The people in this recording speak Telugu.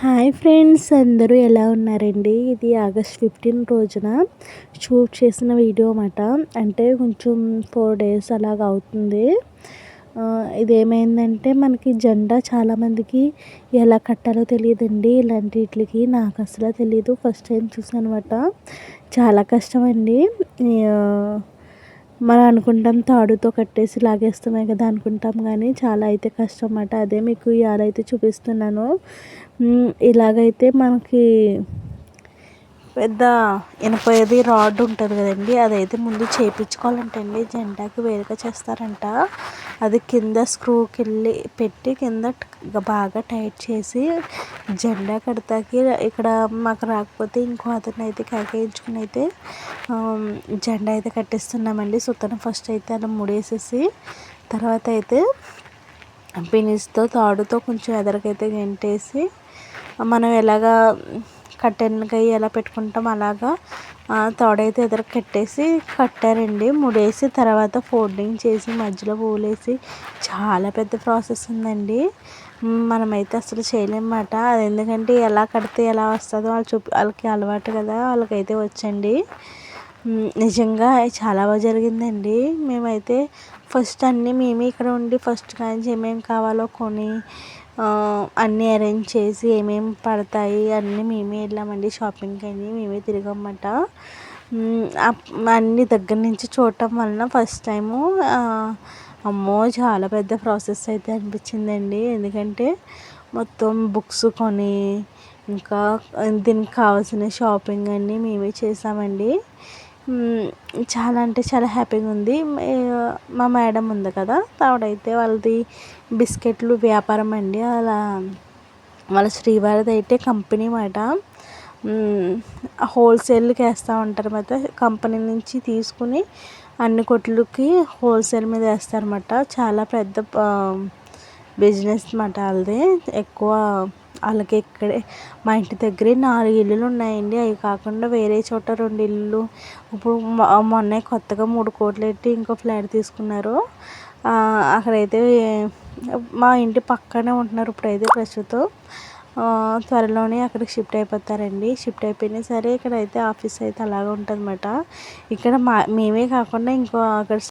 హాయ్ ఫ్రెండ్స్, అందరూ ఎలా ఉన్నారండి? ఇది ఆగస్ట్ 15 రోజున షూట్ చేసిన వీడియో అన్నమాట. అంటే కొంచెం 4 డేస్ అలాగ అవుతుంది. ఇదేమైందంటే మనకి జెండా చాలామందికి ఎలా కట్టాలో తెలియదండి. ఇలాంటి వీటికి నాకు అసలు తెలీదు. ఫస్ట్ టైం చూసాను అనమాట. చాలా కష్టం అండి. మనం అనుకుంటాం తాడుతో కట్టేసి లాగేస్తామే కదా అనుకుంటాం, కానీ చాలా అయితే కష్టం అన్నమాట. అదే మీకు ఇవాళ అయితే చూపిస్తున్నాను. ఇలాగైతే మనకి పెద్ద ఇనపది రాడ్ ఉంటుంది కదండి, అదైతే ముందు చేయించుకోవాలంటండి. జెండాకి వేరుగా చేస్తారంట. అది కింద స్క్రూకి వెళ్ళి పెట్టి కింద బాగా టైట్ చేసి జెండా కడతాకి ఇక్కడ మాకు రాకపోతే ఇంకో అతను అయితే కేకేయించుకుని అయితే జెండా అయితే కట్టిస్తున్నామండి. సుత్తను ఫస్ట్ అయితే అలా ముడేసేసి తర్వాత అయితే పినిస్తో తాడుతో కొంచెం ఎదరికైతే గెంటేసి మనం ఎలాగా కట్టెనకాయ ఎలా పెట్టుకుంటాం అలాగా తాడైతే ఎదురు కట్టేసి కట్టారండి. ముడేసి తర్వాత ఫోల్డింగ్ చేసి మధ్యలో పూలేసి చాలా పెద్ద ప్రాసెస్ ఉందండి. మనమైతే అసలు చేయలేమన్నమాట. అది ఎందుకంటే ఎలా కడితే ఎలా వస్తుందో వాళ్ళకి అలవాటు కదా, వాళ్ళకైతే వచ్చండి. నిజంగా చాలా బాగా జరిగిందండి. మేమైతే ఫస్ట్ అన్నీ మేమే ఇక్కడ ఉండి ఫస్ట్ కానీ ఏమేమి కావాలో కొని అన్నీ అరేంజ్ చేసి ఏమేమి పడతాయి అన్నీ మేమే వెళ్ళామండి. షాపింగ్కి అన్నీ మేమే తిరిగామన్నమాట. అన్నీ దగ్గర నుంచి చూడటం వలన ఫస్ట్ టైము అమ్మో చాలా పెద్ద ప్రాసెస్ అయితే అనిపించిందండి. ఎందుకంటే మొత్తం బుక్స్ కొని ఇంకా దీనికి కావాల్సిన షాపింగ్ అన్నీ మేమే చేసామండి. చాలా అంటే చాలా హ్యాపీగా ఉంది. మా మేడం ఉంది కదా, ఆవిడైతే వాళ్ళది బిస్కెట్లు వ్యాపారం అండి. అలా వాళ్ళ శ్రీవారిది అయితే కంపెనీ మాట. హోల్సేల్కి వేస్తూ ఉంటారు అన్నమాట. కంపెనీ నుంచి తీసుకుని అన్ని కొట్లకి హోల్సేల్ మీద వేస్తారన్నమాట. చాలా పెద్ద బిజినెస్ అన్నమాట వాళ్ళది. ఎక్కువ వాళ్ళకి ఇక్కడే మా ఇంటి దగ్గరే 4 ఇల్లులు ఉన్నాయండి. అవి కాకుండా వేరే చోట 2 ఇల్లులు, ఇప్పుడు మొన్నే కొత్తగా 3 కోట్లు పెట్టి ఇంకో ఫ్లాట్ తీసుకున్నారు. అక్కడైతే మా ఇంటి పక్కనే ఉంటున్నారు ఇప్పుడైతే ప్రస్తుతం. త్వరలోనే అక్కడికి షిఫ్ట్ అయిపోతారండి. షిఫ్ట్ అయిపోయినా సరే ఇక్కడైతే ఆఫీస్ అయితే అలాగే ఉంటుంది అన్నమాట. ఇక్కడ మేమే కాకుండా ఇంకో అక్కడ